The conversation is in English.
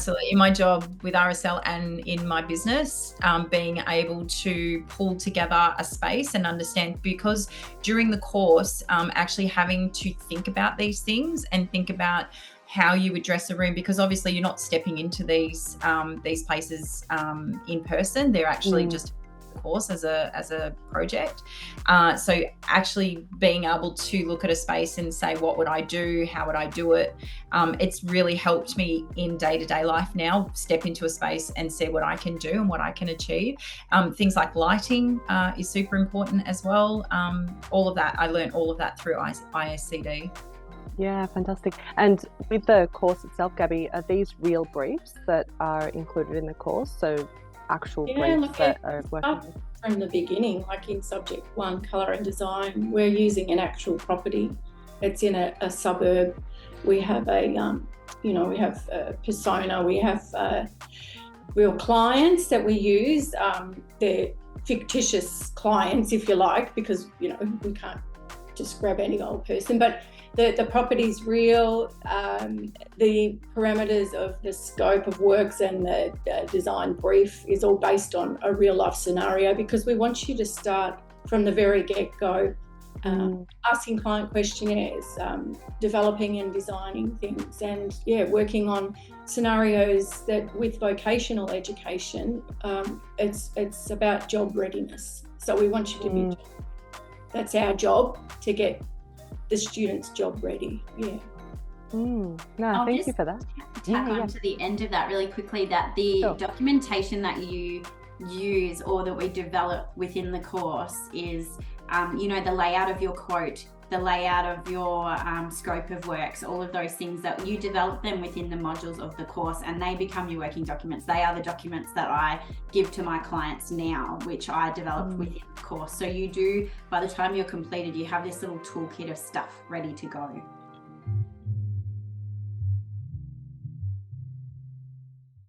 absolutely. In my job with RSL and in my business, being able to pull together a space and understand, because during the course, actually having to think about these things and think about how you address a room, because obviously you're not stepping into these places in person. They're actually just a course as a project. So actually being able to look at a space and say, what would I do? How would I do it? It's really helped me in day-to-day life now, step into a space and see what I can do and what I can achieve. Things like lighting is super important as well. All of that, I learned all of that through ISCD. Yeah, fantastic. And with the course itself, Gabby, are these real briefs that are included in the course? So actual briefs that are working with? From the beginning, like in subject 1, colour and design, we're using an actual property. It's in a suburb. We have we have a persona. We have real clients that we use. They're fictitious clients, if you like, because we can't just grab any old person, but the property's real. The parameters of the scope of works and the design brief is all based on a real life scenario, because we want you to start from the very get-go, asking client questionnaires, developing and designing things, and working on scenarios that with vocational education, it's about job readiness. So we want you to be, that's our job, to get the students job ready. No, thank you for that. Tack on to the end of that really quickly, that the documentation that you use or that we develop within the course is the layout of your quote, the layout of your scope of works, all of those things, that you develop them within the modules of the course, and they become your working documents. They are the documents that I give to my clients now, which I developed within the course. So you do, by the time you're completed, you have this little toolkit of stuff ready to go.